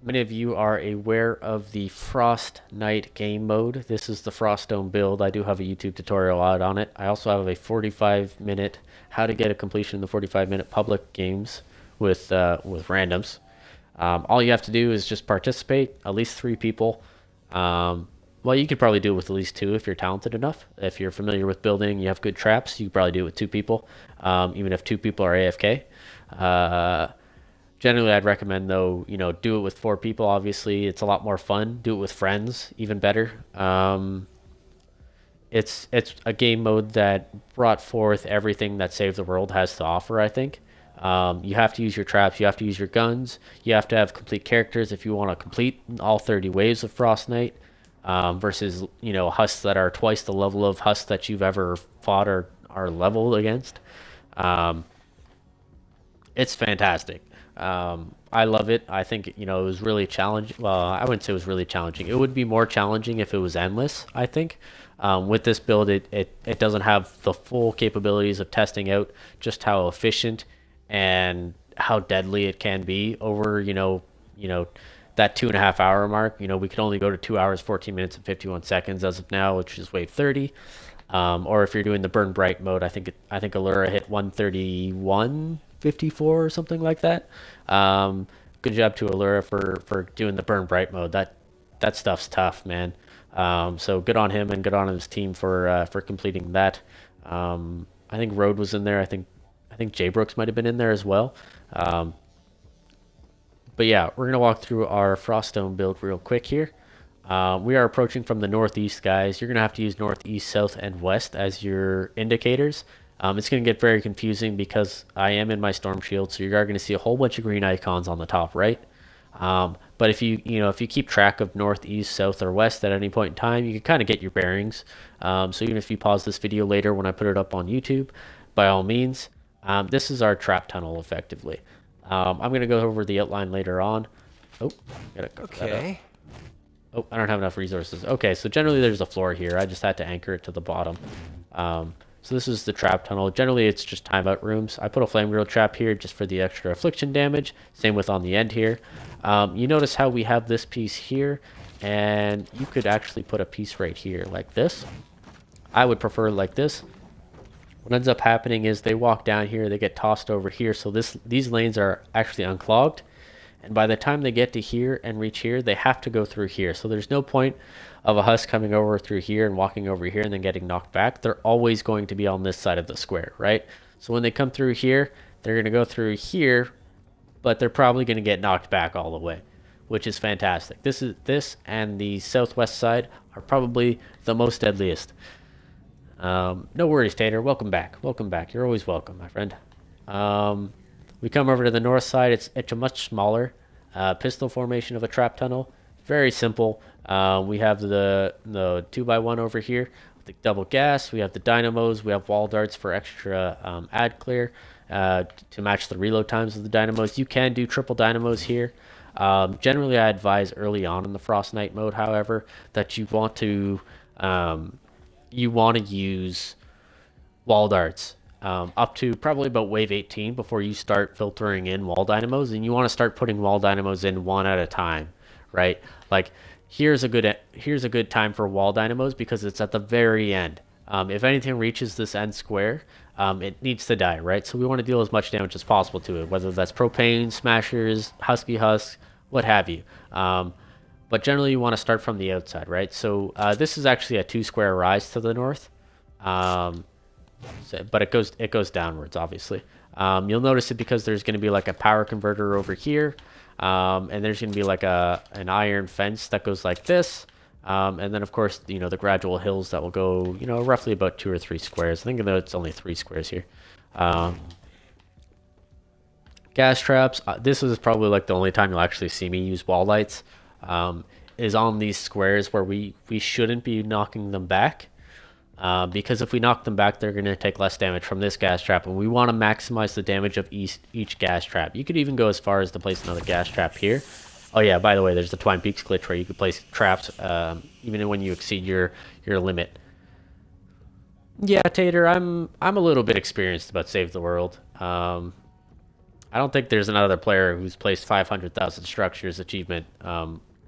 Many of you are aware of the Frostnite game mode. This is the Frostdome build. I do have a YouTube tutorial out on it. I also have a 45-minute how to get a completion in the 45-minute public games with randoms. All you have to do is just participate, at least 3 people. Well, you could probably do it with at least 2 if you're talented enough. If you're familiar with building, you have good traps, you could probably do it with 2 people, even if 2 people are AFK. Generally, I'd recommend, though, do it with 4 people. Obviously, it's a lot more fun. Do it with friends, even better. It's a game mode that brought forth everything that Save the World has to offer, I think. You have to use your traps, you have to use your guns, you have to have complete characters if you want to complete all 30 waves of Frostnite, versus, husks that are twice the level of husks that you've ever fought or are leveled against. It's fantastic. I love it. I think, it was really challenging. Well, I wouldn't say it was really challenging. It would be more challenging if it was endless, I think. With this build, it doesn't have the full capabilities of testing out just how efficient and how deadly it can be over, that 2.5 hour mark. We could only go to 2 hours, 14 minutes, and 51 seconds as of now, which is wave 30. Or if you're doing the burn bright mode, I think Allura hit 131.54 or something like that. Good job to Allura for doing the burn bright mode. That stuff's tough, man. So good on him and good on his team for completing that. I think Road was in there. I think Jay Brooks might have been in there as well. But yeah, we're gonna walk through our Frostdome build real quick here. We are approaching from the northeast, guys. You're going to have to use northeast, south, and west as your indicators. It's going to get very confusing because I am in my storm shield, so you are going to see a whole bunch of green icons on the top right. But if you keep track of northeast, south, or west at any point in time, you can kind of get your bearings. So even if you pause this video later when I put it up on YouTube, by all means, this is our trap tunnel effectively. I'm going to go over the outline later on. Oh, gotta cook that up. Oh, I don't have enough resources. Okay, so generally there's a floor here. I just had to anchor it to the bottom. So this is the trap tunnel. Generally, it's just timeout rooms. I put a flame grill trap here just for the extra affliction damage. Same with on the end here. You notice how we have this piece here, and you could actually put a piece right here like this. I would prefer like this. What ends up happening is they walk down here, they get tossed over here, so these lanes are actually unclogged. And by the time they get to here and reach here, they have to go through here. So there's no point of a husk coming over through here and walking over here and then getting knocked back. They're always going to be on this side of the square, right? So when they come through here, they're going to go through here, but they're probably going to get knocked back all the way, which is fantastic. This and the southwest side are probably the most deadliest. No worries, Tater. Welcome back. Welcome back. You're always welcome, my friend. We come over to the north side. It's a much smaller pistol formation of a trap tunnel. Very simple. We have the 2x1 over here with the double gas. We have the dynamos. We have wall darts for extra ad clear to match the reload times of the dynamos. You can do triple dynamos here. Generally, I advise early on in the Frostnite mode, however, that you want to use wall darts. Up to probably about wave 18 before you start filtering in wall dynamos, and you want to start putting wall dynamos in one at a time, right? Like here's a good time for wall dynamos because it's at the very end. If anything reaches this end square, it needs to die, right? So we want to deal as much damage as possible to it, whether that's propane, smashers, husky husks, what have you. But generally you want to start from the outside, right? So this is actually a 2 square rise to the north. But it goes downwards, obviously. You'll notice it because there's going to be like a power converter over here, and there's going to be like an iron fence that goes like this, and then of course the gradual hills that will go roughly about 2 or 3 squares. I think it's only 3 squares here. Gas traps. This is probably like the only time you'll actually see me use wall lights. Is on these squares where we shouldn't be knocking them back. Because if we knock them back, they're going to take less damage from this gas trap, and we want to maximize the damage of each gas trap. You could even go as far as to place another gas trap here. Oh yeah, by the way, there's the Twine Peaks glitch where you could place traps even when you exceed your limit. Yeah, Tater, I'm a little bit experienced about Save the World. I don't think there's another player who's placed 500,000 structures achievement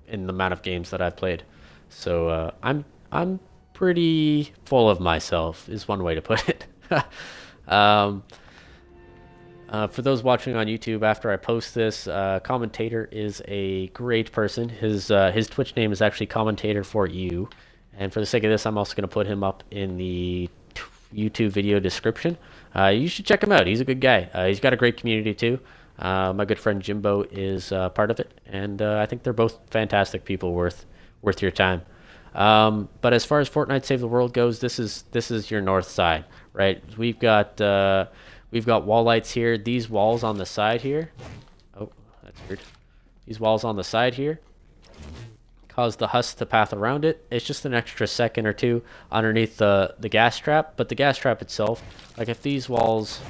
in the amount of games that I've played. So I'm pretty full of myself is one way to put it. um, for those watching on YouTube, after I post this, Commentator is a great person. His Twitch name is actually Commentator for You, and for the sake of this, I'm also going to put him up in the YouTube video description. You should check him out. He's a good guy. He's got a great community too. My good friend Jimbo is part of it, and I think they're both fantastic people worth your time. But as far as Fortnite Save the World goes, this is your north side, right? We've got wall lights here. These walls on the side here. Oh, that's weird. These walls on the side here cause the husks to path around it. It's just an extra second or two underneath the gas trap, but the gas trap itself, like if these walls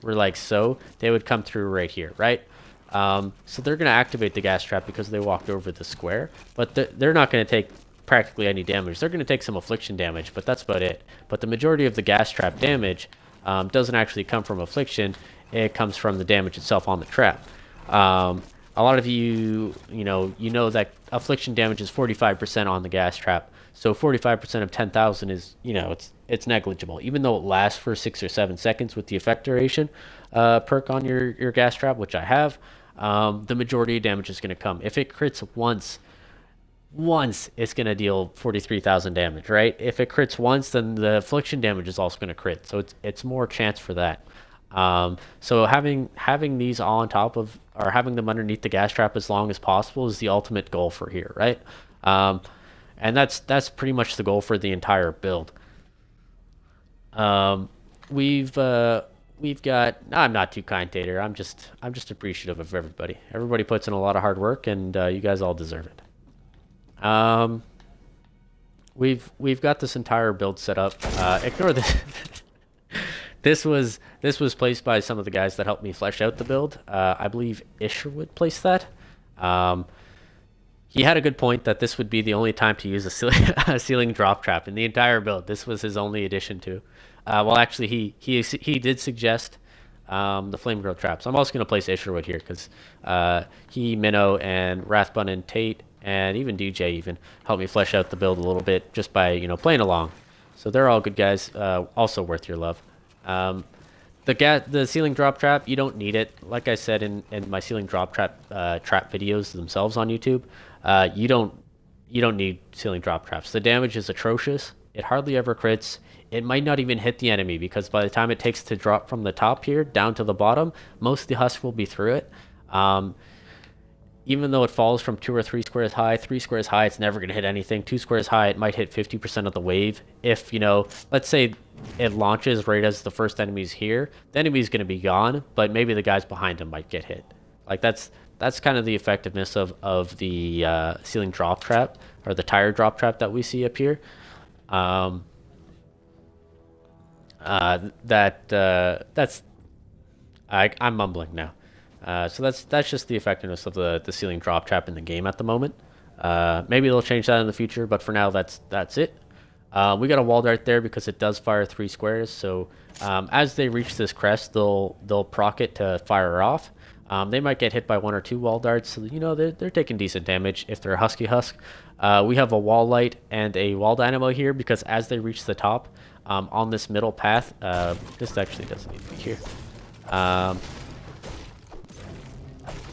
were like so, they would come through right here, right? So they're going to activate the gas trap because they walked over the square, but they're not going to take practically any damage. They're going to take some affliction damage, but that's about it. But the majority of the gas trap damage doesn't actually come from affliction. It comes from the damage itself on the trap. A lot of you know that affliction damage is 45% on the gas trap. So 45% of 10,000 is, it's negligible. Even though it lasts for 6 or 7 seconds with the effect duration perk on your gas trap, which I have, the majority of damage is going to come. If it crits once it's going to deal 43,000 damage, right? If it crits once, then the affliction damage is also going to crit. So it's more chance for that. So having these all on top of, or having them underneath the gas trap as long as possible is the ultimate goal for here, right? And that's pretty much the goal for the entire build. We've got, I'm not too kind, Tater. I'm just appreciative of everybody. Everybody puts in a lot of hard work, and you guys all deserve it. We've got this entire build set up. Ignore this. This was placed by some of the guys that helped me flesh out the build. I believe Isherwood placed that. He had a good point that this would be the only time to use a ceiling drop trap in the entire build. This was his only addition to. Well, actually, he did suggest the flame growth traps. I'm also going to place Isherwood here because he, Minnow, and Rathbun and Tate, and even DJ even helped me flesh out the build a little bit just by playing along. So they're all good guys. Also worth your love. The ceiling drop trap, you don't need it. Like I said in my ceiling drop trap videos themselves on YouTube, you don't need ceiling drop traps. The damage is atrocious. It hardly ever crits. It might not even hit the enemy because by the time it takes to drop from the top here down to the bottom, most of the husk will be through it. Even though it falls from 2 or 3 squares high, 3 squares high, it's never going to hit anything. 2 squares high, it might hit 50% of the wave. If, let's say it launches right as the first enemy's here, the enemy's going to be gone, but maybe the guys behind him might get hit. Like that's kind of the effectiveness of the ceiling drop trap, or the tire drop trap that we see up here. I'm mumbling now. So that's just the effectiveness of the ceiling drop trap in the game at the moment. Maybe they'll change that in the future, but for now that's it. We got a wall dart there because it does fire 3 squares. So as they reach this crest, they'll proc it to fire off. They might get hit by 1 or 2 wall darts, so they're taking decent damage if they're a husky husk. We have a wall light and a wall dynamo here because as they reach the top on this middle path, this actually doesn't need to be here.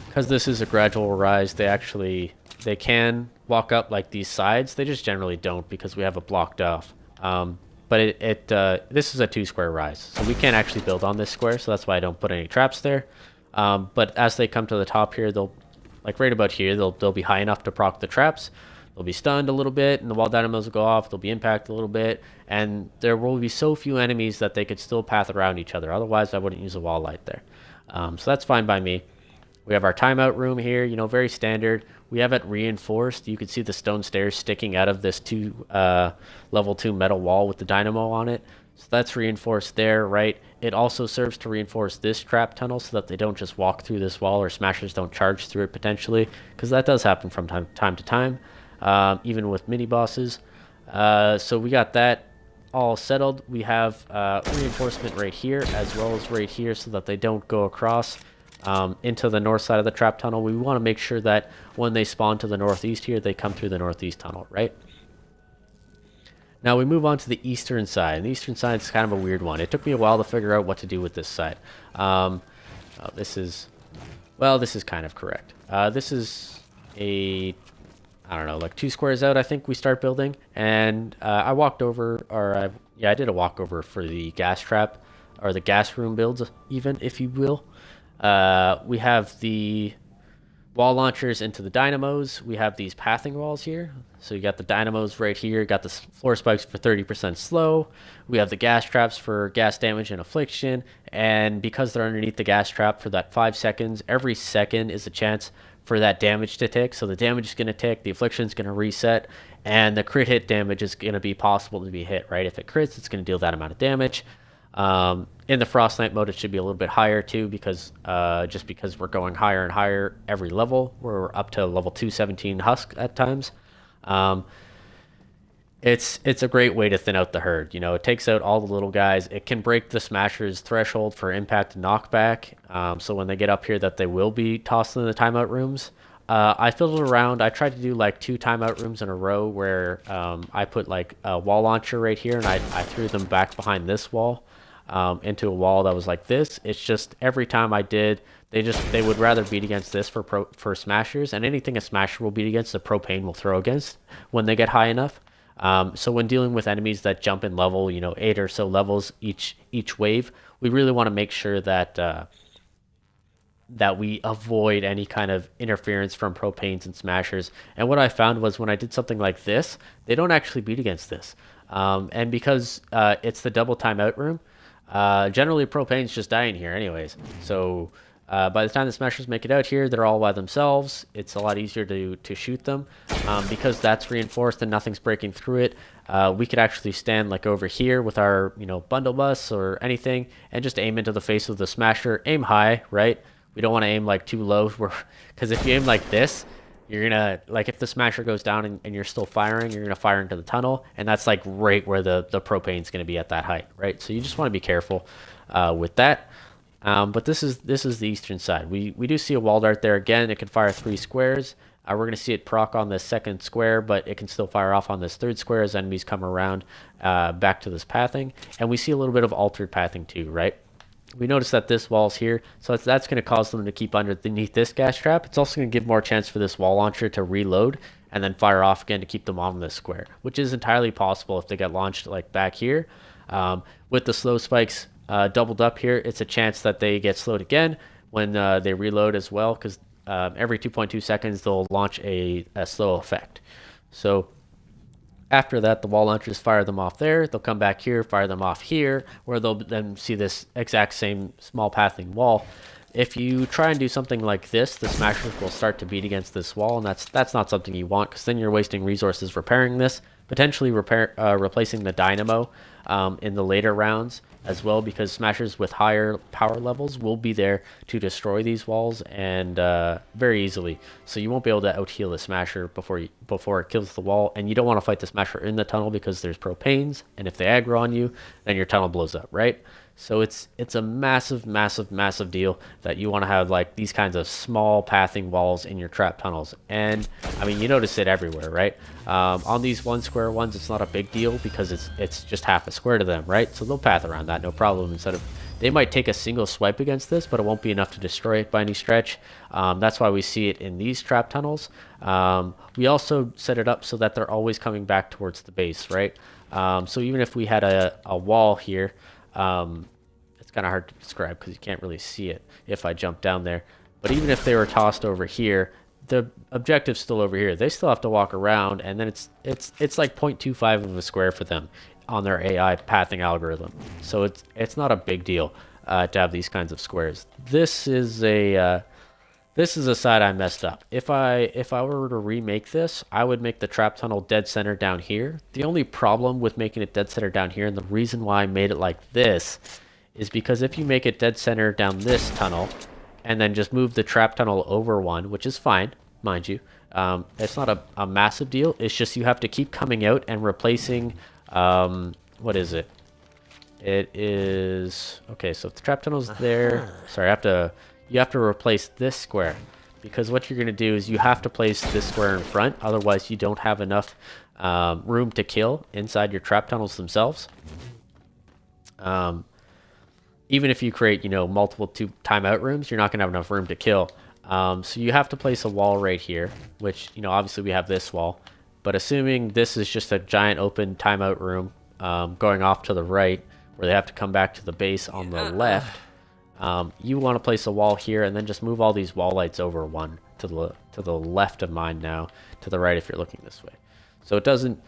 Because this is a gradual rise, they can walk up like these sides. They just generally don't because we have it blocked off. But this is a 2 square rise, so we can't actually build on this square, so that's why I don't put any traps there. But as they come to the top here, they'll, like right about here, they'll be high enough to proc the traps. They'll be stunned a little bit, and the wall dynamos will go off. They'll be impacted a little bit, and there will be so few enemies that they could still path around each other. Otherwise, I wouldn't use a wall light there. So that's fine by me. We have our timeout room here, very standard. We have it reinforced. You can see the stone stairs sticking out of this level 2 metal wall with the dynamo on it. So that's reinforced there, right? It also serves to reinforce this trap tunnel so that they don't just walk through this wall or smashers don't charge through it potentially, because that does happen from time to time, even with mini bosses. So we got that all settled. We have reinforcement right here as well as right here so that they don't go across. into the north side of the trap tunnel. We want to make sure that when they spawn to the northeast here, they come through the northeast tunnel, right? Now we move on to the eastern side. And the eastern side is kind of a weird one. It took me a while to figure out what to do with this side. This is kind of correct. This is a, I don't know, like 2 squares out, I think we start building. And I walked over, I did a walkover for the gas trap, or the gas room builds, even, if you will. We have the wall launchers into the dynamos. We have these pathing walls here. So you got the dynamos right here, got the floor spikes for 30% slow. We have the gas traps for gas damage and affliction. And because they're underneath the gas trap for that 5 seconds, every second is a chance for that damage to tick. So the damage is going to tick, the affliction is going to reset, and the crit hit damage is going to be possible to be hit, right? If it crits, it's going to deal that amount of damage. In the Frostnite mode, it should be a little bit higher too, because just because we're going higher and higher every level. We're up to level 217 Husk at times. It's a great way to thin out the herd. You know, it takes out all the little guys. It can break the Smasher's threshold for impact and knockback. So when they get up here, that they will be tossed in the timeout rooms. I fiddled around. I tried to do like 2 timeout rooms in a row where I put like a wall launcher right here, and I threw them back behind this wall into a wall that was like this. It's just every time I did, they would rather beat against this for Smashers, and anything a Smasher will beat against, the propane will throw against when they get high enough. So when dealing with enemies that jump in level, you know, 8 or so levels each wave, we really want to make sure that that we avoid any kind of interference from propanes and Smashers. And what I found was when I did something like this, they don't actually beat against this. And because it's the double timeout room, generally propanes just die in here anyways. So by the time the Smashers make it out here, they're all by themselves. It's a lot easier to shoot them. Because that's reinforced and nothing's breaking through it, we could actually stand like over here with our, you know, bundle bus or anything and just aim into the face of the Smasher. Aim high, right? We don't want to aim like too low, because if you aim like this, you're gonna, like, if the Smasher goes down and you're still firing, you're gonna fire into the tunnel, and that's like right where the propane's gonna be at that height, right? So you just want to be careful with that. But this is the eastern side. We do see a wall dart there again. It can fire 3 squares. We're going to see it proc on this second square, but it can still fire off on this third square as enemies come around back to this pathing. And we see a little bit of altered pathing too, right? We notice that this wall's here, so that's going to cause them to keep underneath this gas trap. It's also going to give more chance for this wall launcher to reload and then fire off again to keep them on this square, which is entirely possible if they get launched like back here. With the slow spikes doubled up here, it's a chance that they get slowed again when they reload as well, because every 2.2 seconds they'll launch a slow effect. So after that, the wall launchers fire them off there. They'll come back here, fire them off here, where they'll then see this exact same small pathing wall. If you try and do something like this, the Smashers will start to beat against this wall, and that's not something you want, because then you're wasting resources repairing this, potentially replacing the dynamo in the later rounds as well, because Smashers with higher power levels will be there to destroy these walls and very easily. So you won't be able to out heal the Smasher before it kills the wall, and you don't want to fight the Smasher in the tunnel because there's propanes, and if they aggro on you, then your tunnel blows up, right? So it's a massive deal that you want to have like these kinds of small pathing walls in your trap tunnels. And I mean, you notice it everywhere, right? On these 1 square ones, it's not a big deal because it's just half a square to them, right? So they'll path around that, no problem. They might take a single swipe against this, but it won't be enough to destroy it by any stretch. That's why we see it in these trap tunnels. We also set it up so that they're always coming back towards the base, right? So even if we had a wall here, it's kind of hard to describe because you can't really see it if I jump down there. But even if they were tossed over here, the objective's still over here. They still have to walk around, and then it's like 0.25 of a square for them on their AI pathing algorithm. So it's not a big deal to have these kinds of squares. This is a side I messed up. If I were to remake this, I would make the trap tunnel dead center down here. The only problem with making it dead center down here, and the reason why I made it like this, is because if you make it dead center down this tunnel and then just move the trap tunnel over one, which is fine, mind you, it's not a massive deal. It's just you have to keep coming out and replacing, what is it? It is, okay, so if the trap tunnel's there, sorry, I have to you have to replace this square. Because what you're going to do is you have to place this square in front, otherwise you don't have enough room to kill inside your trap tunnels themselves. Even if you create, multiple timeout rooms, you're not going to have enough room to kill. So you have to place a wall right here, which, obviously we have this wall. But assuming this is just a giant open timeout room going off to the right, where they have to come back to the base on the left, you want to place a wall here and then just move all these wall lights over one to the left of mine now, to the right if you're looking this way. So it doesn't,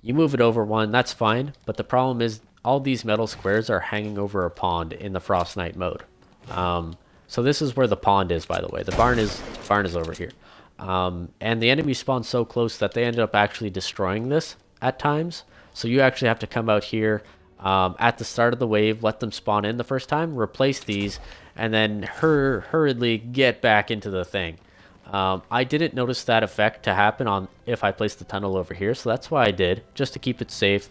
you move it over one, that's fine, but the problem is all these metal squares are hanging over a pond in the Frostnite mode. So this is where the pond is, by the way. The barn is over here. And the enemy spawned so close that they ended up actually destroying this at times. So you actually have to come out here at the start of the wave, let them spawn in the first time, replace these, and then hurriedly get back into the thing. I didn't notice that effect to happen on if I placed the tunnel over here, so that's why I did, just to keep it safe,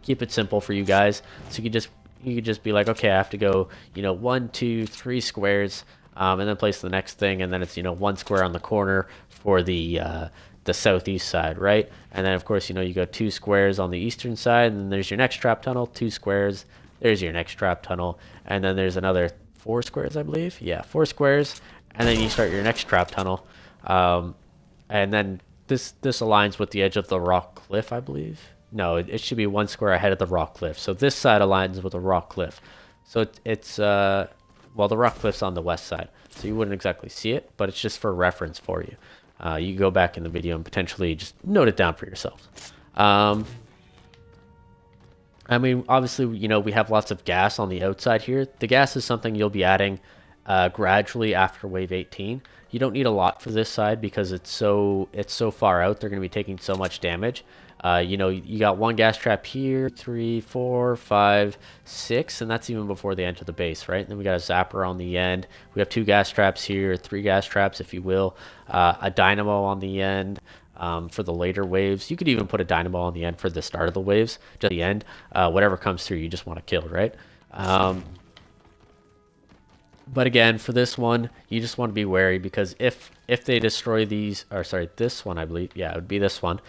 keep it simple for you guys. So you could just be like, okay, I have to go, 1, 2, 3 squares, and then place the next thing, and then it's, 1 square on the corner for the southeast side, right? And then of course, you go 2 squares on the eastern side, and then there's your next trap tunnel, 2 squares, there's your next trap tunnel, and then there's another 4 squares, I believe. Yeah, 4 squares, and then you start your next trap tunnel. And then this aligns with the edge of the rock cliff, I believe. No, it should be 1 square ahead of the rock cliff. So this side aligns with the rock cliff. So it's well, the rock cliff's on the west side, so you wouldn't exactly see it, but it's just for reference for you. You can go back in the video and potentially just note it down for yourselves. I mean, obviously, we have lots of gas on the outside here. The gas is something you'll be adding gradually after wave 18. You don't need a lot for this side because it's so far out. They're going to be taking so much damage. You got 1 gas trap here, 3, 4, 5, 6, and that's even before they enter the base, right? And then we got a zapper on the end. We have 2 gas traps here, 3 gas traps, if you will, a dynamo on the end for the later waves. You could even put a dynamo on the end for the start of the waves, just the end. Whatever comes through, you just want to kill, right? But again, for this one, you just want to be wary because if they destroy these, or sorry, this one, I believe, yeah, it would be this one.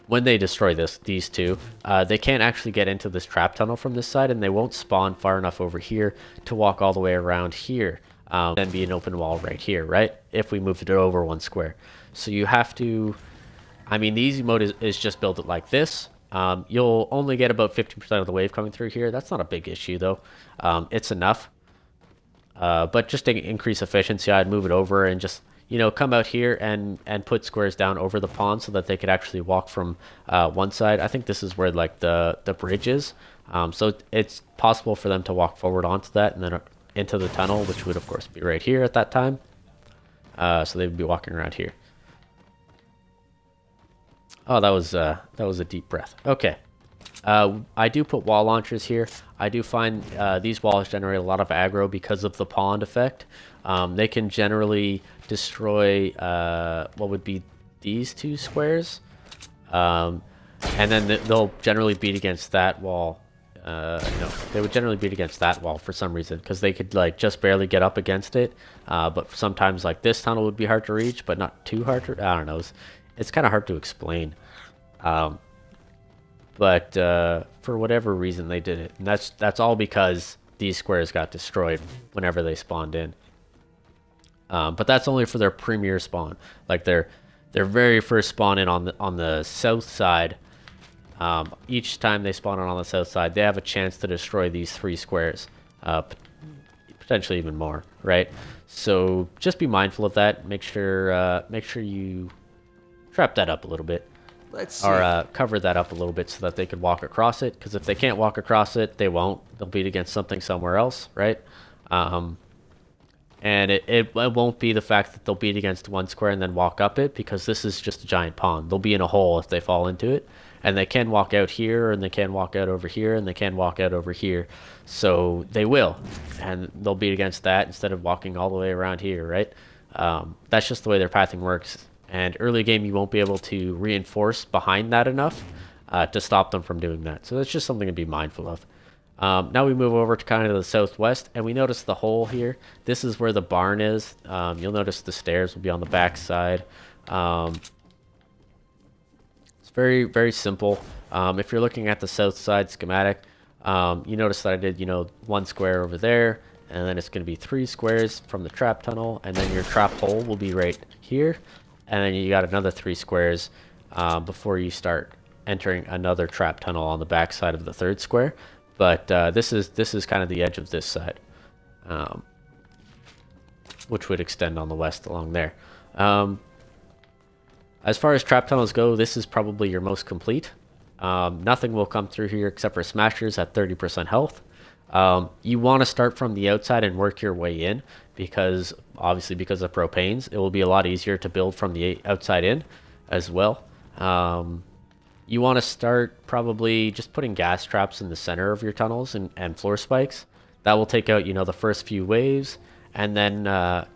When they destroy these two, they can't actually get into this trap tunnel from this side, and they won't spawn far enough over here to walk all the way around here, then be an open wall right here, right? If we moved it over 1 square. So you have to, I mean, the easy mode is just build it like this. You'll only get about 50% of the wave coming through here. That's not a big issue though. It's enough. But just to increase efficiency, I'd move it over and just, come out here and put squares down over the pond so that they could actually walk from one side. I think this is where like the bridge is. So it's possible for them to walk forward onto that and then into the tunnel, which would of course be right here at that time. So they would be walking around here. Oh, that was a deep breath. Okay. I do put wall launchers here. I do find these walls generate a lot of aggro because of the pond effect. They can generally destroy what would be these 2 squares. And then they'll generally beat against that wall. No, they would generally beat against that wall for some reason because they could like just barely get up against it. But sometimes like this tunnel would be hard to reach, but not too hard to, I don't know. It's kind of hard to explain. But for whatever reason they did it, and that's all because these squares got destroyed whenever they spawned in. But that's only for their premier spawn, like their very first spawn in on the south side. Each time they spawn in on the south side, they have a chance to destroy these 3 squares, potentially even more, right? So just be mindful of that. Make sure you trap that up a little bit. Let's see. Or cover that up a little bit so that they could walk across it. Because if they can't walk across it, they won't. They'll beat against something somewhere else, right? And it won't be the fact that they'll beat against 1 square and then walk up it, because this is just a giant pond. They'll be in a hole if they fall into it. And they can walk out here, and they can walk out over here, and they can walk out over here. So they will. And they'll beat against that instead of walking all the way around here, right? That's just the way their pathing works. And early game, you won't be able to reinforce behind that enough to stop them from doing that. So that's just something to be mindful of. Now we move over to kind of the southwest, and we notice the hole here. This is where the barn is. You'll notice the stairs will be on the back side. It's very, very simple. If you're looking at the south side schematic, you notice that I did, 1 square over there, and then it's going to be 3 squares from the trap tunnel, and then your trap hole will be right here, and then you got another 3 squares before you start entering another trap tunnel on the back side of the 3rd square. But this is kind of the edge of this side, which would extend on the west along there. As far as trap tunnels go, this is probably your most complete. Nothing will come through here except for smashers at 30% health. You want to start from the outside and work your way in, because obviously because of propanes, it will be a lot easier to build from the outside in as well. You want to start probably just putting gas traps in the center of your tunnels and floor spikes. That will take out, the first few waves. And then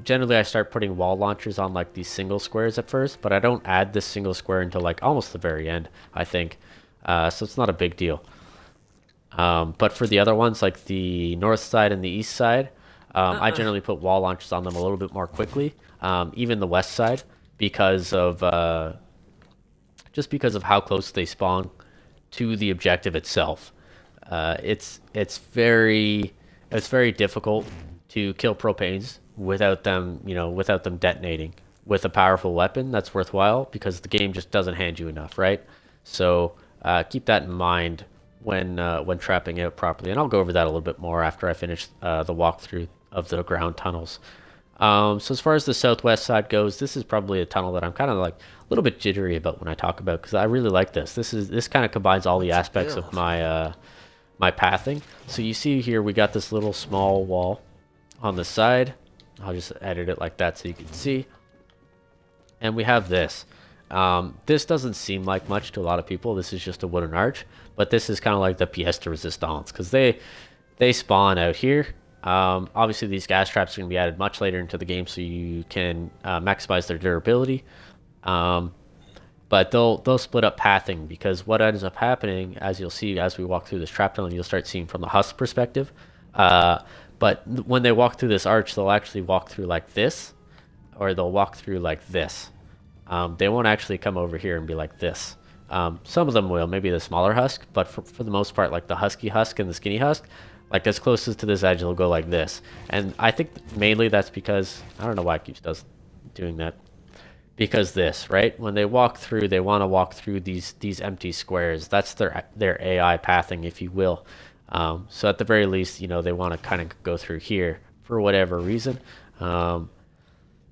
generally I start putting wall launchers on like these single squares at first, but I don't add this single square until like almost the very end, I think. So it's not a big deal. But for the other ones, like the north side and the east side, I generally put wall launchers on them a little bit more quickly. Even the west side, because of just because of how close they spawn to the objective itself. It's very difficult to kill propanes without them detonating with a powerful weapon that's worthwhile, because the game just doesn't hand you enough, right? So keep that in mind when trapping out properly, and I'll go over that a little bit more after I finish the walkthrough of the ground tunnels. So as far as the southwest side goes, this is probably a tunnel that I'm kind of like a little bit jittery about when I talk about, because I really like this. This kind of combines all the aspects of my my pathing. So you see here we got this little small wall on the side. I'll just edit it like that so you can see. And we have this. This doesn't seem like much to a lot of people. This is just a wooden arch, but this is kind of like the pièce de résistance, because they spawn out here. Obviously these gas traps are going to be added much later into the game, so you can maximize their durability. But they'll split up pathing, because what ends up happening, as you'll see as we walk through this trap tunnel, you'll start seeing from the husk perspective. But when they walk through this arch, they'll actually walk through like this, or they'll walk through like this. They won't actually come over here and be like this. Some of them will, maybe the smaller husk, but for the most part, like the husky husk and the skinny husk, like as closest to this edge, they'll go like this. And I think mainly that's because, I don't know why it keeps doing that. Because this, right? When they walk through, they want to walk through these empty squares. That's their AI pathing, if you will. So at the very least, they want to kind of go through here for whatever reason.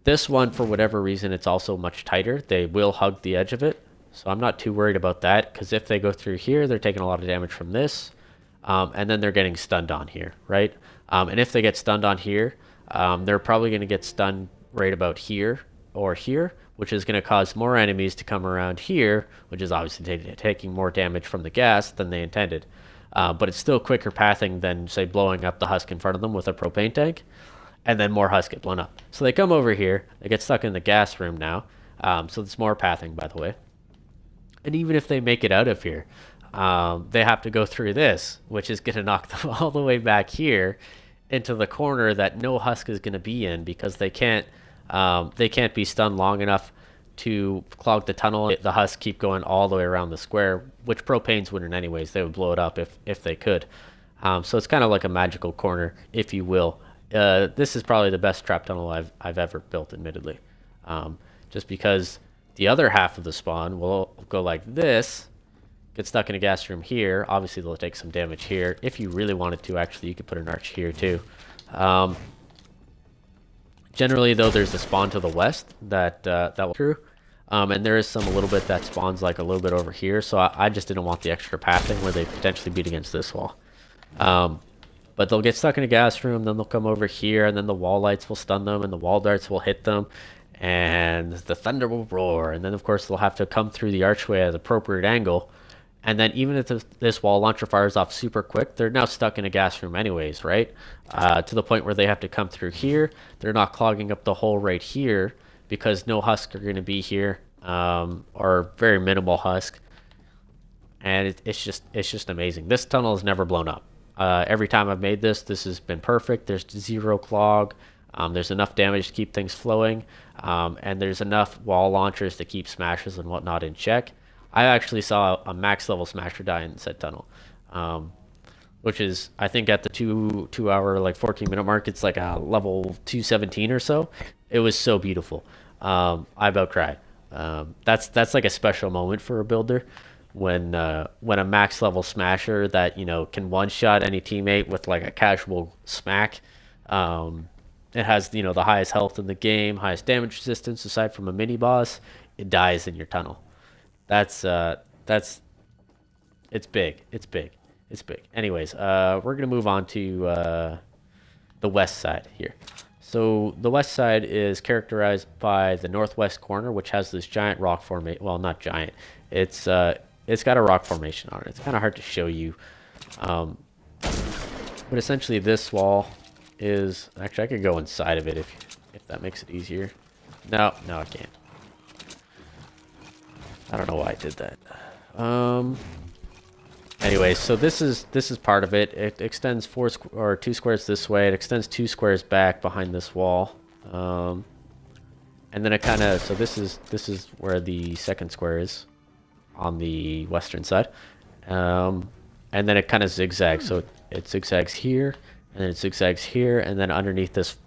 This one, for whatever reason, it's also much tighter. They will hug the edge of it. So I'm not too worried about that, because if they go through here, they're taking a lot of damage from this. And then they're getting stunned on here, right? And if they get stunned on here, they're probably going to get stunned right about here or here, which is going to cause more enemies to come around here, which is obviously taking more damage from the gas than they intended. But it's still quicker pathing than, say, blowing up the husk in front of them with a propane tank, and then more husks get blown up. So they come over here, they get stuck in the gas room now, so it's more pathing, by the way. And even if they make it out of here, they have to go through this, which is going to knock them all the way back here into the corner that no husk is going to be in, because they can't be stunned long enough to clog the tunnel. The husks keep going all the way around the square, which propanes wouldn't anyways. They would blow it up if they could. So it's kind of like a magical corner, if you will. This is probably the best trap tunnel I've ever built, admittedly. Just because the other half of the spawn will go like this, get stuck in a gas room here. Obviously, they'll take some damage here. If you really wanted to, actually, you could put an arch here too. Generally, though, there's a spawn to the west that will through. And there is some a little bit that spawns like a little bit over here. So I just didn't want the extra pathing where they potentially beat against this wall. But they'll get stuck in a gas room, then they'll come over here, and then the wall lights will stun them, and the wall darts will hit them, and the thunder will roar. And then, of course, they'll have to come through the archway at an appropriate angle. And then even if this wall launcher fires off super quick, they're now stuck in a gas room anyways, right? To the point where they have to come through here. They're not clogging up the hole right here, because no husk are going to be here, or very minimal husk. And it's just amazing. This tunnel is never blown up. Every time I've made this has been perfect. There's zero clog. There's enough damage to keep things flowing, and there's enough wall launchers to keep smashes and whatnot in check. I actually saw a max level smasher die in said tunnel, which is, I think, at the two hour, like 14-minute mark, it's like a level 217 or so. It was so beautiful. I about cried. That's like a special moment for a builder when a max level smasher that, you know, can one shot any teammate with like a casual smack. It has, you know, the highest health in the game, highest damage resistance aside from a mini boss. It dies in your tunnel. That's it's big. It's big. It's big. Anyways, we're gonna move on to the west side here. So the west side is characterized by the northwest corner, which has this giant rock formation. Well, not giant. It's got a rock formation on it. It's kind of hard to show you, but essentially this wall is, actually I could go inside of it if that makes it easier. No, I can't. I don't know why I did that. Anyway, so this is part of it. It extends 2 squares this way. It extends 2 squares back behind this wall. And then it kind of, so this is where the second square is on the western side. And then it kind of zigzags. So it zigzags here, and then it zigzags here, and then underneath this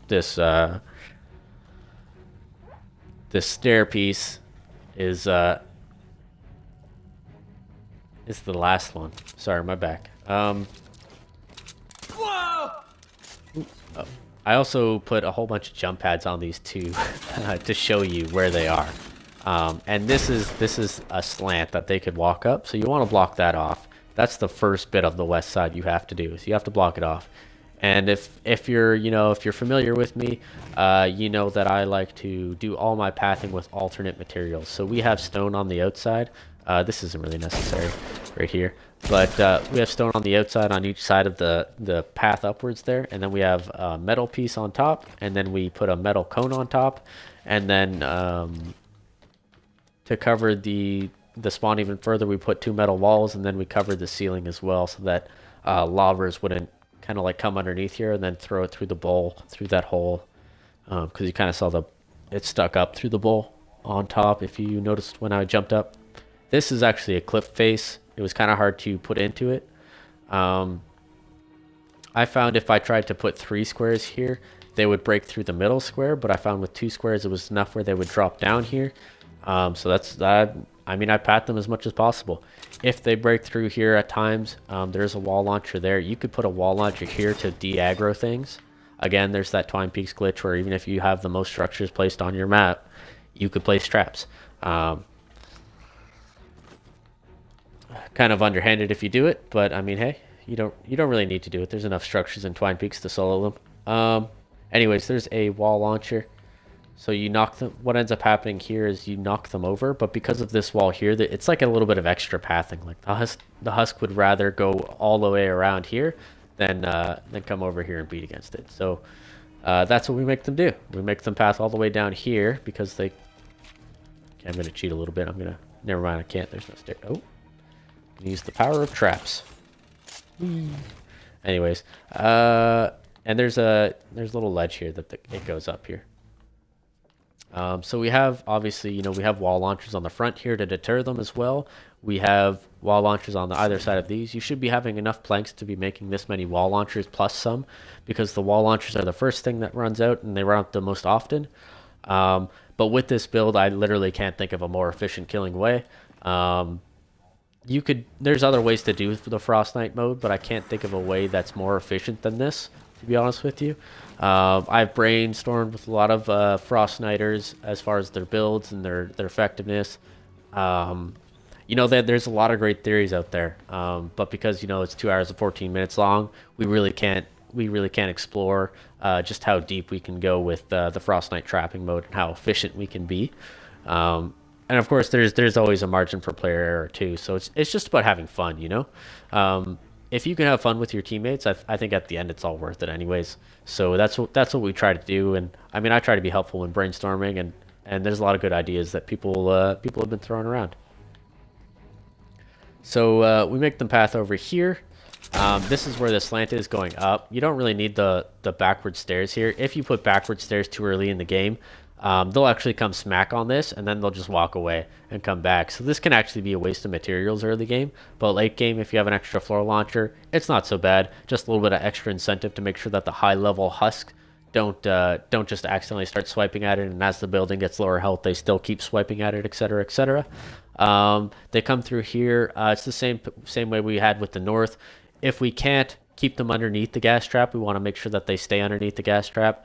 stair piece is the last one. Sorry, my back. Whoa! Oh. I also put a whole bunch of jump pads on these two to show you where they are. And this is a slant that they could walk up, so you want to block that off. That's the first bit of the west side you have to do. So you have to block it off. And if you're familiar with me, you know that I like to do all my pathing with alternate materials. So we have stone on the outside. This isn't really necessary right here, but we have stone on the outside on each side of the path upwards there, and then we have a metal piece on top, and then we put a metal cone on top, and then to cover the spawn even further, we put 2 metal walls, and then we covered the ceiling as well, so that lavers wouldn't kind of like come underneath here and then throw it through the bowl, through that hole, because you kind of saw it stuck up through the bowl on top, if you noticed when I jumped up. This is actually a cliff face. It was kind of hard to put into it. I found if I tried to put 3 squares here, they would break through the middle square, but I found with 2 squares it was enough where they would drop down here. So that's that. I mean, I pat them as much as possible. If they break through here at times, there's a wall launcher there. You could put a wall launcher here to de-aggro things. Again, there's that Twine Peaks glitch where even if you have the most structures placed on your map, you could place traps. Kind of underhanded if you do it, but I mean, hey, you don't really need to do it. There's enough structures in Twine Peaks to solo them. Anyways, there's a wall launcher. So you knock them. What ends up happening here is you knock them over, but because of this wall here, it's like a little bit of extra pathing. Like the husk would rather go all the way around here than come over here and beat against it. So that's what we make them do. We make them path all the way down here because they. Okay, I'm gonna cheat a little bit. Never mind. I can't. There's no stair. Oh. Use the power of traps. Anyways, and there's a little ledge here that it goes up here. So we have, obviously, we have wall launchers on the front here to deter them as well. We have wall launchers on the either side of these. You should be having enough planks to be making this many wall launchers plus some, because the wall launchers are the first thing that runs out, and they run out the most often. But with this build, I literally can't think of a more efficient killing way. There's other ways to do the Frostnite mode, but I can't think of a way that's more efficient than this, to be honest with you. I've brainstormed with a lot of Frostniters as far as their builds and their effectiveness. There's a lot of great theories out there, but because it's 2 hours and 14 minutes long, we really can't explore just how deep we can go with the Frostnite trapping mode and how efficient we can be. And of course, there's always a margin for player error too. So it's just about having fun, If you can have fun with your teammates, I think at the end it's all worth it, anyways. So that's what we try to do. And I mean, I try to be helpful when brainstorming, and there's a lot of good ideas that people have been throwing around. So we make them path over here. This is where the slant is going up. You don't really need the backward stairs here. If you put backward stairs too early in the game, they'll actually come smack on this, and then they'll just walk away and come back. So this can actually be a waste of materials early game, but late game, if you have an extra floor launcher, it's not so bad. Just a little bit of extra incentive to make sure that the high-level husks don't just accidentally start swiping at it, and as the building gets lower health, they still keep swiping at it, etc., etc. They come through here. It's the same way we had with the north. If we can't keep them underneath the gas trap, we want to make sure that they stay underneath the gas trap.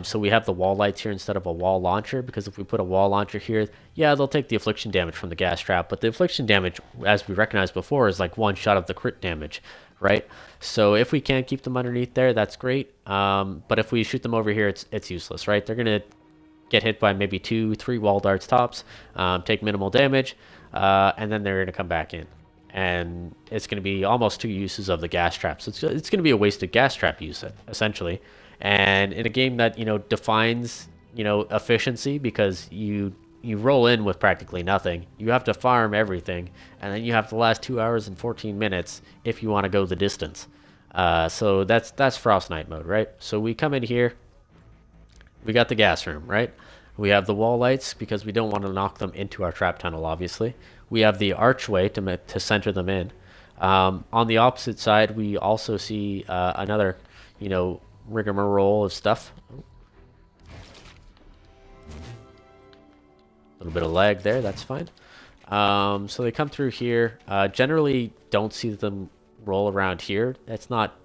So we have the wall lights here instead of a wall launcher, because if we put a wall launcher here, yeah, they'll take the affliction damage from the gas trap, but the affliction damage, as we recognized before, is like one shot of the crit damage, right? So if we can't keep them underneath there, that's great. But if we shoot them over here, it's useless, right? They're gonna get hit by maybe 2-3 wall darts tops, take minimal damage, and then they're gonna come back in. And it's going to be almost 2 uses of the gas trap. So it's going to be a wasted gas trap use, essentially. And in a game that, defines, efficiency, because you roll in with practically nothing, you have to farm everything, and then you have the last 2 hours and 14 minutes if you want to go the distance. So that's Frostnite mode, right? So we come in here, we got the gas room, right? We have the wall lights because we don't want to knock them into our trap tunnel, obviously. We have the archway to center them in. On the opposite side, we also see another, rigmarole of stuff. A little bit of lag there, that's fine. So they come through here. Generally, don't see them roll around here. It's not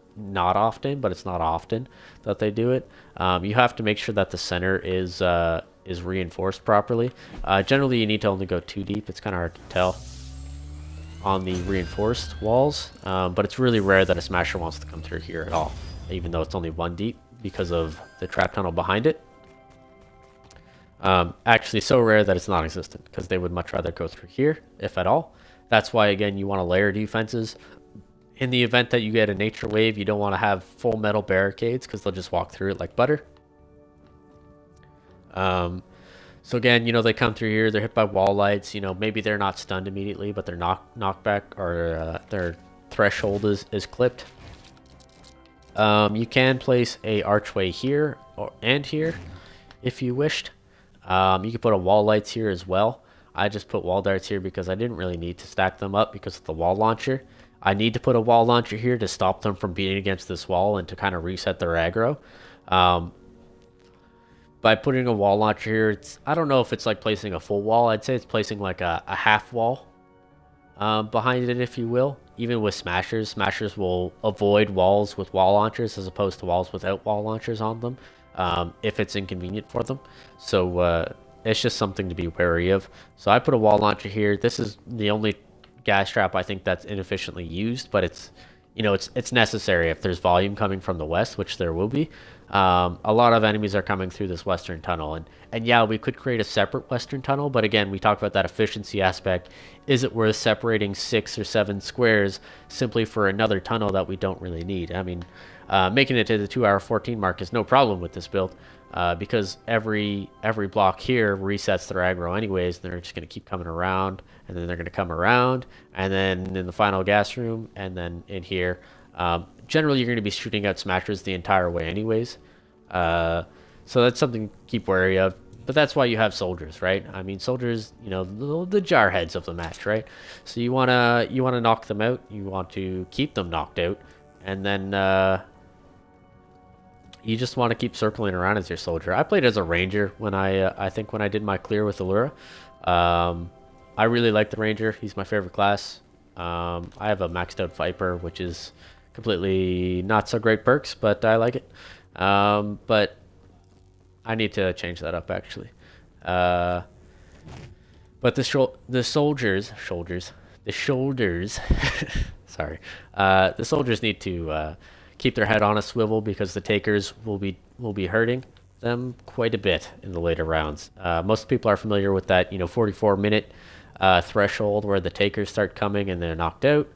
often, but it's not often that they do it. You have to make sure that the center is reinforced properly. Generally, you need to only go 2 deep. It's kind of hard to tell on the reinforced walls, but it's really rare that a smasher wants to come through here at all, even though it's only 1 deep because of the trap tunnel behind it. Actually, so rare that it's non-existent, because they would much rather go through here, if at all. That's why, again, you want to layer defenses. In the event that you get a nature wave, you don't want to have full metal barricades, because they'll just walk through it like butter. So again, they come through here, they're hit by wall lights, maybe they're not stunned immediately, but their knockback or their threshold is clipped. You can place a archway here and here if you wished. You could put a wall lights here as well. I just put wall darts here because I didn't really need to stack them up because of the wall launcher. I need to put a wall launcher here to stop them from beating against this wall and to kind of reset their aggro. By putting a wall launcher here, I don't know if it's like placing a full wall. I'd say it's placing like a half wall behind it, if you will. Even with smashers, smashers will avoid walls with wall launchers as opposed to walls without wall launchers on them, if it's inconvenient for them. So it's just something to be wary of. So I put a wall launcher here. This is the only gas trap I think that's inefficiently used, but it's necessary if there's volume coming from the west, which there will be. A lot of enemies are coming through this western tunnel, and yeah, we could create a separate western tunnel, but again, we talked about that efficiency aspect. Is it worth separating 6 or 7 squares simply for another tunnel that we don't really need? I mean, making it to the 2 hour 14 mark is no problem with this build, because every block here resets their aggro anyways, and they're just going to keep coming around, and then they're going to come around, and then in the final gas room, and then in here. Generally, you're going to be shooting out smashers the entire way anyways. So that's something to keep wary of. But that's why you have soldiers, right? I mean, soldiers, the jarheads of the match, right? So you wanna knock them out. You want to keep them knocked out, and then you just want to keep circling around as your soldier. I played as a ranger when I think when I did my clear with Allura. I really like the ranger. He's my favorite class. I have a maxed out Viper, which is completely not so great perks, but I like it. But I need to change that up actually. But the soldiers, sorry, the soldiers need to keep their head on a swivel, because the takers will be hurting them quite a bit in the later rounds. Most people are familiar with that 44-minute threshold where the takers start coming and they're knocked out.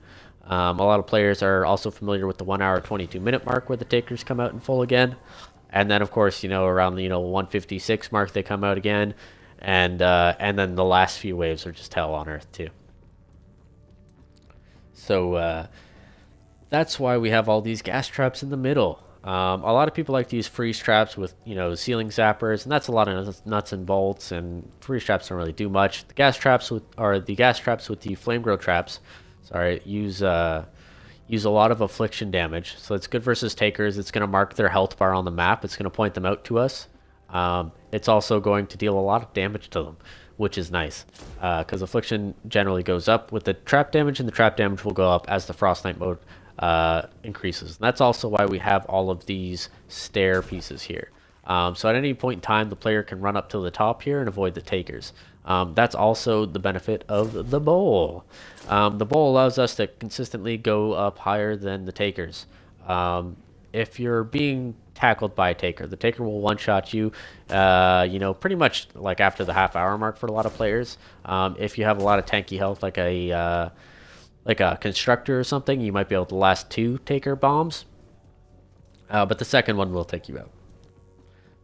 A lot of players are also familiar with the 1 hour 22-minute mark where the takers come out in full again, and then of course around the 156 mark they come out again, and then the last few waves are just hell on earth too. So That's why we have all these gas traps in the middle. A lot of people like to use freeze traps with, ceiling zappers, and that's a lot of nuts and bolts. And freeze traps don't really do much. The gas traps with the flame grow traps. Sorry, use a lot of affliction damage. So it's good versus takers. It's going to mark their health bar on the map. It's going to point them out to us. It's also going to deal a lot of damage to them, which is nice, because affliction generally goes up with the trap damage, and the trap damage will go up as the Frostnite mode increases. And that's also why we have all of these stair pieces here. So at any point in time, the player can run up to the top here and avoid the takers. That's also the benefit of the bowl. The bowl allows us to consistently go up higher than the takers. If you're being tackled by a taker, the taker will one-shot you, pretty much like after the half-hour mark for a lot of players. If you have a lot of tanky health, like a constructor or something, you might be able to last 2 taker bombs, but the second one will take you out.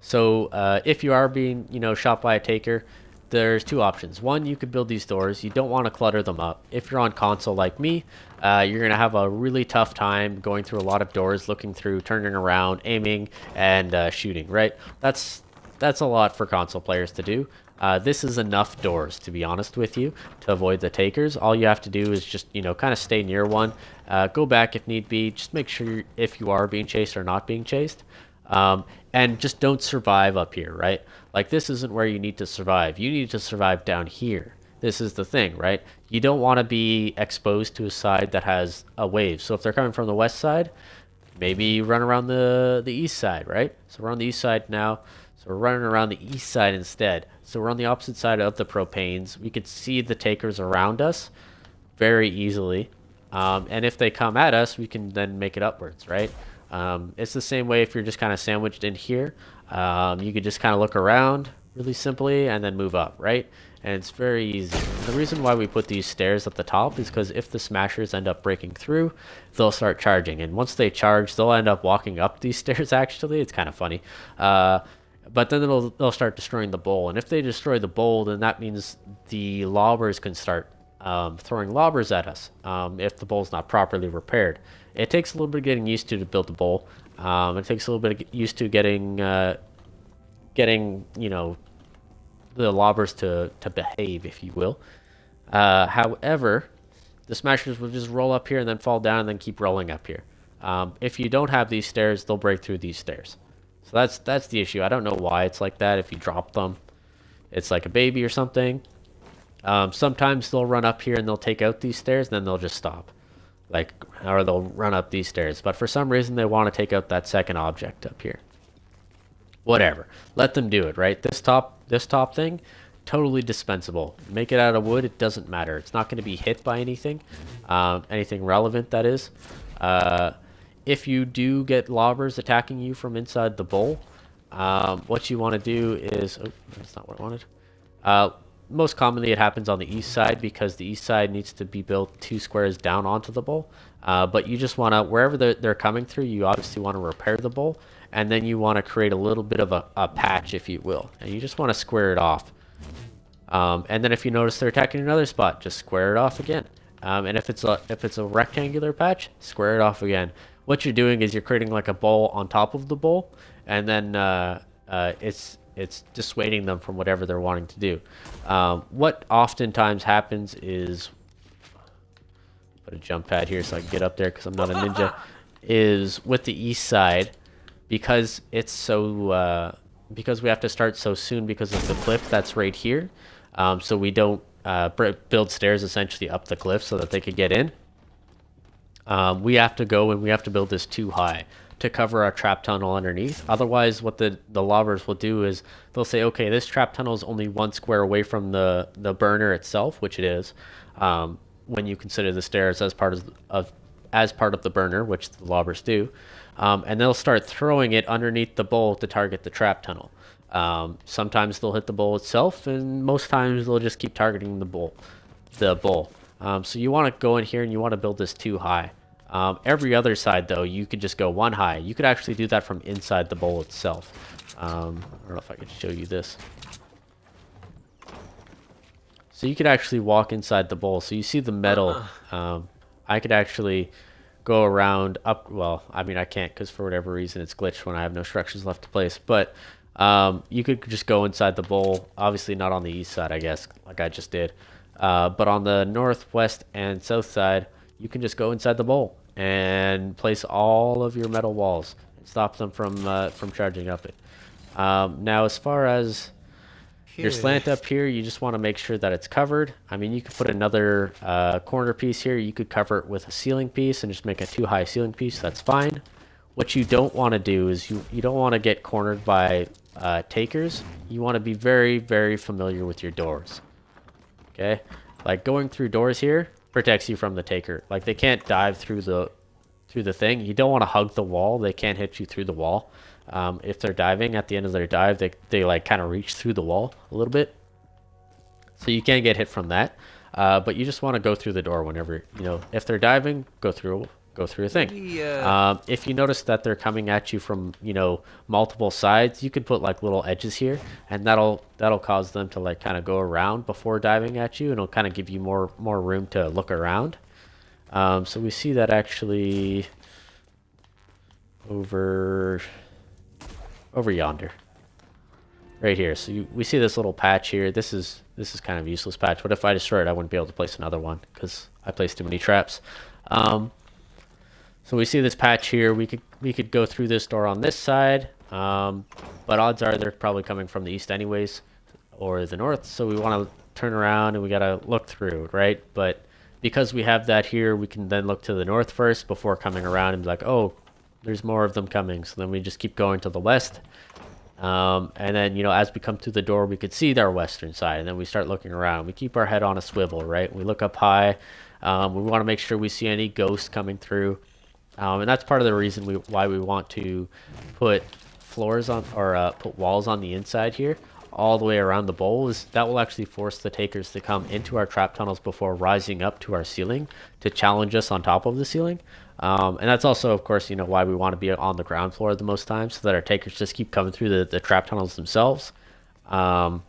So if you are being, shot by a taker, there's 2 options. One, you could build these doors. You don't want to clutter them up. If you're on console like me, you're going to have a really tough time going through a lot of doors, looking through, turning around, aiming, and shooting, right? That's a lot for console players to do. This is enough doors, to be honest with you, to avoid the takers. All you have to do is just, kind of stay near one. Go back if need be. Just make sure if you are being chased or not being chased. And just don't survive up here, right? Like, this isn't where you need to survive. You need to survive down here. This is the thing, right? You don't want to be exposed to a side that has a wave. So if they're coming from the west side, maybe run around the east side, right? So we're on the east side now. So we're running around the east side instead. So we're on the opposite side of the propanes. We could see the takers around us very easily. And if they come at us, we can then make it upwards, right? It's the same way if you're just kind of sandwiched in here. You could just kind of look around really simply and then move up, right? And it's very easy. And the reason why we put these stairs at the top is because if the smashers end up breaking through, they'll start charging. And once they charge, they'll end up walking up these stairs, actually. It's kind of funny. But then they'll start destroying the bowl. And if they destroy the bowl, then that means the lobbers can start throwing lobbers at us if the bowl's not properly repaired. It takes a little bit of getting used to build the bowl. It takes a little bit of used to getting the lobbers to behave, if you will. However, the smashers will just roll up here and then fall down and then keep rolling up here. If you don't have these stairs, they'll break through these stairs. So that's the issue. I don't know why it's like that. If you drop them, it's like a baby or something. Sometimes they'll run up here and they'll take out these stairs, and then they'll just stop. Or they'll run up these stairs. But for some reason, they want to take out that second object up here. Whatever. Let them do it, right? This top thing, totally dispensable. Make it out of wood, it doesn't matter. It's not going to be hit by anything. Anything relevant, that is. If you do get lobbers attacking you from inside the bowl, what you want to do is... Oh, that's not what I wanted. Most commonly it happens on the east side because the east side needs to be built 2 squares down onto the bowl. But you just want to, wherever they're coming through, you obviously want to repair the bowl. And then you want to create a little bit of a patch, if you will. And you just want to square it off. And then if you notice they're attacking another spot, just square it off again. And if it's a rectangular patch, square it off again. What you're doing is you're creating like a bowl on top of the bowl. And then it's dissuading them from whatever they're wanting to do. What oftentimes happens is, put a jump pad here so I can get up there because I'm not a ninja, is with the east side, because it's so because we have to start so soon because of the cliff that's right here, so we don't build stairs essentially up the cliff so that they could get in. We have to go and we have to build this too high to cover our trap tunnel underneath. Otherwise, what the lobbers will do is they'll say, okay, this trap tunnel is only 1 square away from the burner itself, which it is, when you consider the stairs as part of the burner, which the lobbers do. And they'll start throwing it underneath the bowl to target the trap tunnel. Sometimes they'll hit the bowl itself, and most times they'll just keep targeting the bowl. So you want to go in here and you want to build this too high. Every other side, though, you could just go 1 high. You could actually do that from inside the bowl itself. I don't know if I could show you this. So you could actually walk inside the bowl. So you see the metal. I could actually go around up. Well, I mean, I can't because for whatever reason it's glitched when I have no structures left to place. But you could just go inside the bowl. Obviously not on the east side, I guess, like I just did. But on the northwest and south side, you can just go inside the bowl and place all of your metal walls and stop them from charging up it. Now, as far as your slant up here, you just want to make sure that it's covered. I mean, you could put another corner piece here. You could cover it with a ceiling piece and just make a too high ceiling piece. That's fine. What you don't want to do is you don't want to get cornered by takers. You want to be very, very familiar with your doors. Okay? Like going through doors here protects you from the taker. Like they can't dive through the thing. You don't want to hug the wall. They can't hit you through the wall. If they're diving at the end of their dive, they like kind of reach through the wall a little bit. So you can get hit from that. But you just want to go through the door whenever, if they're diving, go through a thing. If you notice that they're coming at you from, multiple sides, you could put like little edges here, and that'll cause them to like kind of go around before diving at you, and it'll kind of give you more room to look around. So we see that actually over yonder, right here. So we see this little patch here. This is kind of a useless patch, but if I destroy it, I wouldn't be able to place another one because I placed too many traps. So we see this patch here. We could go through this door on this side, but odds are they're probably coming from the east anyways, or the north. So we want to turn around and we gotta look through, right? But because we have that here, we can then look to the north first before coming around and be like, oh, there's more of them coming. So then we just keep going to the west. And then, as we come through the door, we could see their western side, and then we start looking around. We keep our head on a swivel, right? We look up high. We want to make sure we see any ghosts coming through. And that's part of the reason why we want to put floors on, or put walls on the inside here all the way around the bowl, is that will actually force the takers to come into our trap tunnels before rising up to our ceiling to challenge us on top of the ceiling. And that's also, of course, why we want to be on the ground floor the most times, so that our takers just keep coming through the trap tunnels themselves. And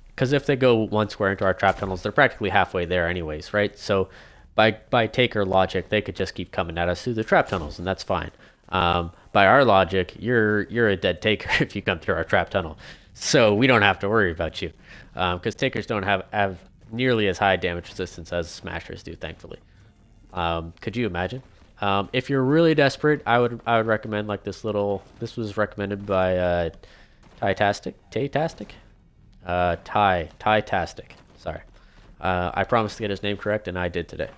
because if they go one square into our trap tunnels, they're practically halfway there anyways, right? So by taker logic, they could just keep coming at us through the trap tunnels, and that's fine. By our logic, you're a dead taker if you come through our trap tunnel. So we don't have to worry about you, because takers don't have nearly as high damage resistance as smashers do, thankfully. Could you imagine? If you're really desperate, I would recommend like this was recommended by Tytastic. Sorry. I promised to get his name correct, and I did today.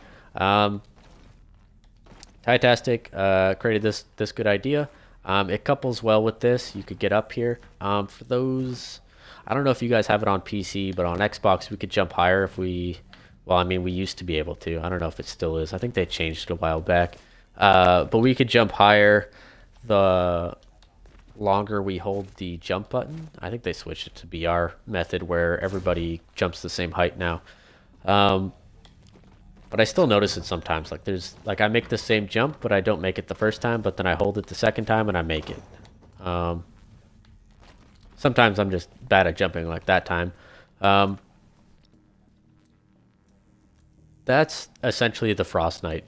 Tytastic created this good idea. It couples well with this. You could get up here. For those, I don't know if you guys have it on PC, but on Xbox we could jump higher if we. Well, I mean, we used to be able to. I don't know if it still is. I think they changed it a while back. But we could jump higher the longer we hold the jump button. I think they switched it to BR method where everybody jumps the same height now. But I still notice it sometimes. Like I make the same jump, but I don't make it the first time, but then I hold it the second time and I make it. Sometimes I'm just bad at jumping like that time. That's essentially the Frostdome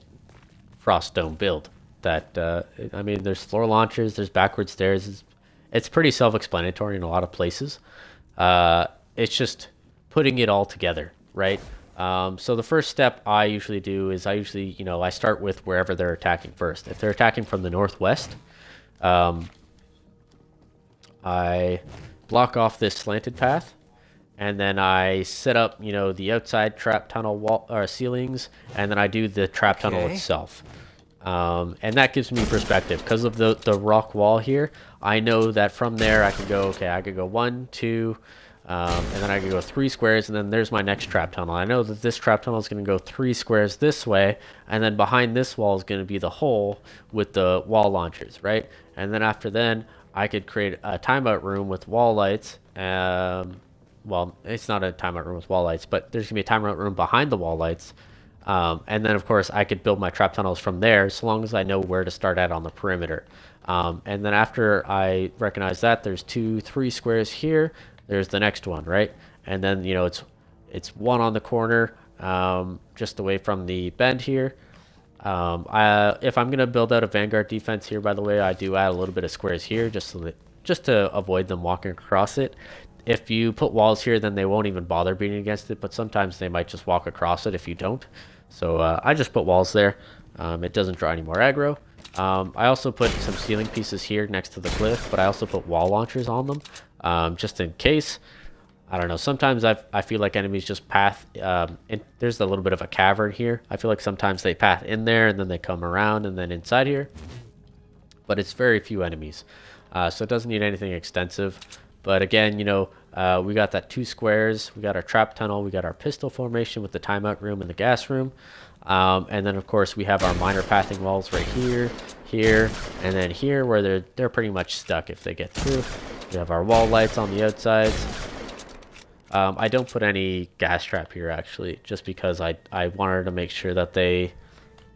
build. I mean, there's floor launchers, there's backward stairs. It's pretty self-explanatory in a lot of places. It's just putting it all together, right? So the first step I usually do is I start with wherever they're attacking first. If they're attacking from the northwest, I block off this slanted path, and then I set up, the outside trap tunnel wall or ceilings, and then I do the trap tunnel itself. And that gives me perspective because of the rock wall here. I know that from there I could go 1, 2, and then I could go 3 squares, and then there's my next trap tunnel. I know that this trap tunnel is going to go 3 squares this way, and then behind this wall is going to be the hole with the wall launchers, right? And then after then, I could create a timeout room with wall lights. Well, it's not a timeout room with wall lights, but there's going to be a timeout room behind the wall lights. And then, of course, I could build my trap tunnels from there, so long as I know where to start at on the perimeter. And then after I recognize that, there's 2, 3 squares here. There's the next one, right? And then, it's 1 on the corner, just away from the bend here. If I'm gonna build out a vanguard defense here, by the way, I do add a little bit of squares here just to avoid them walking across it. If you put walls here, then they won't even bother beating against it, but sometimes they might just walk across it if you don't. So I just put walls there. It doesn't draw any more aggro. I also put some ceiling pieces here next to the cliff, but I also put wall launchers on them, just in case. I don't know. Sometimes I feel like enemies just path. There's a little bit of a cavern here. I feel like sometimes they path in there and then they come around and then inside here. But it's very few enemies, so it doesn't need anything extensive. But again, you know, we got that 2 squares. We got our trap tunnel. We got our pistol formation with the timeout room and the gas room. And then of course we have our minor pathing walls right here, here, and then here where they're pretty much stuck if they get through. We have our wall lights on the outsides. I don't put any gas trap here actually, just because I wanted to make sure that they,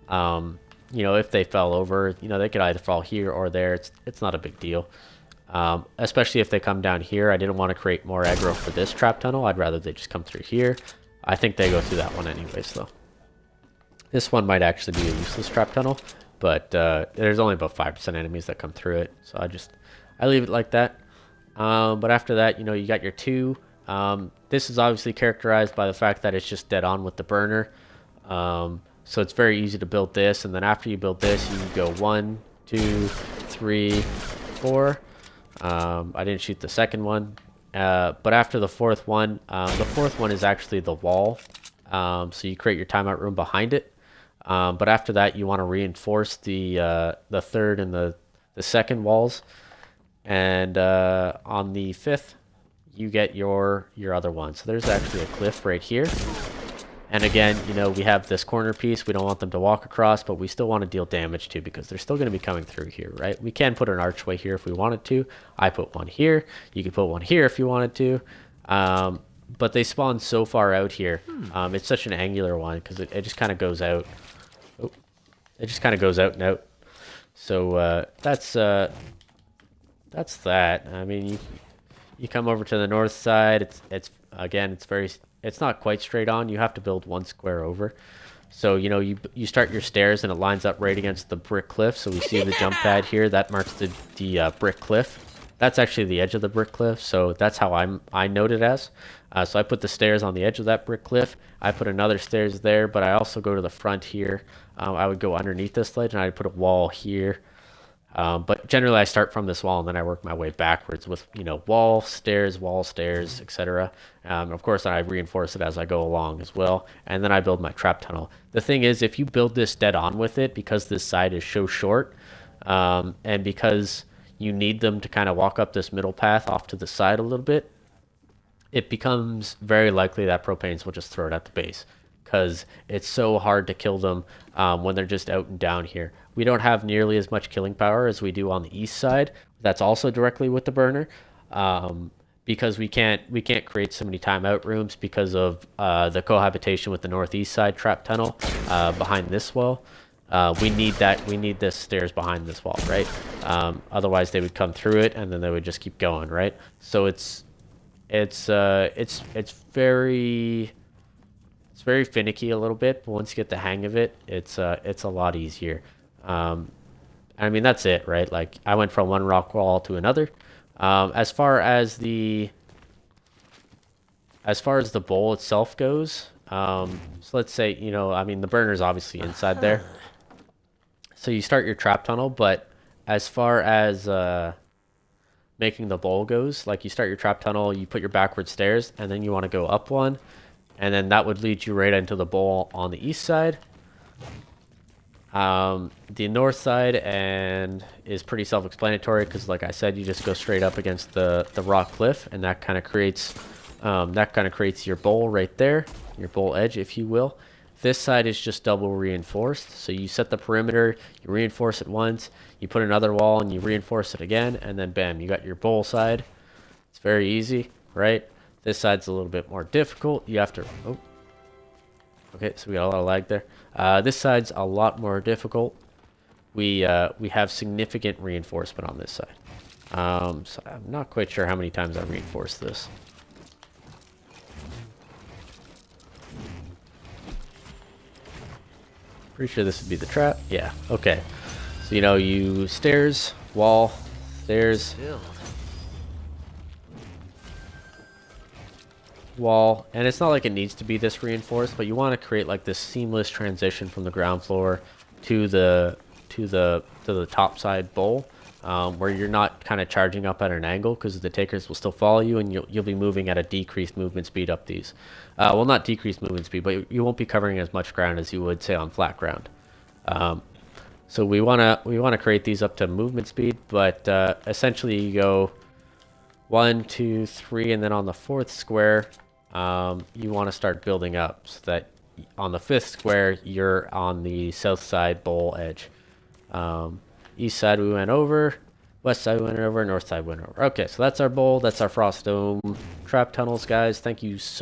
you know, if they fell over, you know, they could either fall here or there. It's not a big deal. Especially if they come down here. I didn't want to create more aggro for this trap tunnel. I'd rather they just come through here. I think they go through that one anyways though. This one might actually be a useless trap tunnel, but there's only about 5% enemies that come through it. So I leave it like that. But after that, you know, you got your 2. This is obviously characterized by the fact that it's just dead on with the burner. So it's very easy to build this. And then after you build this, you go 1, 2, 3, 4. I didn't shoot the second one. But after the 4th one, the 4th one is actually the wall. So you create your timeout room behind it. But after that, you want to reinforce the 3rd and the 2nd walls. And on the 5th, you get your other one. So there's actually a cliff right here. And again, you know, we have this corner piece. We don't want them to walk across, but we still want to deal damage to, because they're still going to be coming through here, right? We can put an archway here if we wanted to. I put one here. You could put one here if you wanted to. But they spawn so far out here. It's such an angular one because it just kind of goes out. Oh, it just kind of goes out and out. So that's that. I mean, you come over to the north side. It's not quite straight on. You have to build 1 square over. So, you know, you start your stairs and it lines up right against the brick cliff. So we see the jump pad here. That marks the brick cliff. That's actually the edge of the brick cliff. So that's how I note it as. So I put the stairs on the edge of that brick cliff. I put another stairs there, but I also go to the front here. I would go underneath this ledge and I'd put a wall here. But generally I start from this wall and then I work my way backwards with, you know, wall, stairs, etc. Of course, I reinforce it as I go along as well. And then I build my trap tunnel. The thing is, if you build this dead on with it, because this side is so short, and because you need them to kind of walk up this middle path off to the side a little bit, it becomes very likely that propanes will just throw it at the base, because it's so hard to kill them when they're just out and down here. We don't have nearly as much killing power as we do on the east side. That's also directly with the burner, because we can't create so many timeout rooms because of the cohabitation with the northeast side trap tunnel behind this wall. We need this stairs behind this wall, right? Otherwise they would come through it and then they would just keep going, right? So it's very finicky a little bit, but once you get the hang of it, it's a lot easier. I mean, that's it, right? Like, I went from one rock wall to another. As far as the bowl itself goes, so let's say, you know, I mean, the burner's obviously inside there. So you start your trap tunnel, but as far as making the bowl goes, like, you start your trap tunnel, you put your backward stairs, and then you want to go up one, and then that would lead you right into the bowl on the east side. The north side is pretty self-explanatory, because like I said, you just go straight up against the rock cliff, and that kind of creates your bowl right there, your bowl edge, if you will. This side is just double reinforced, so you set the perimeter, you reinforce it once, you put another wall and you reinforce it again, and then bam, you got your bowl side. It's very easy, right? This side's a little bit more difficult. You have to okay, so we got a lot of lag there. This side's a lot more difficult. We have significant reinforcement on this side. So I'm not quite sure how many times I reinforced this. Pretty sure this would be the trap. Yeah, okay. So, you know, you stairs, wall, stairs, wall, and it's not like it needs to be this reinforced, but you want to create like this seamless transition from the ground floor to the top side bowl, where you're not kind of charging up at an angle, because the takers will still follow you, and you'll be moving at a decreased movement speed up these. Well, not decreased movement speed, but you won't be covering as much ground as you would, say, on flat ground. So we wanna create these up to movement speed, but essentially you go 1, 2, 3, and then on the 4th square, you want to start building up so that on the 5th square you're on the south side bowl edge. East side we went over, west side we went over, north side went over. Okay, so that's our bowl, that's our Frostdome trap tunnels, guys. Thank you so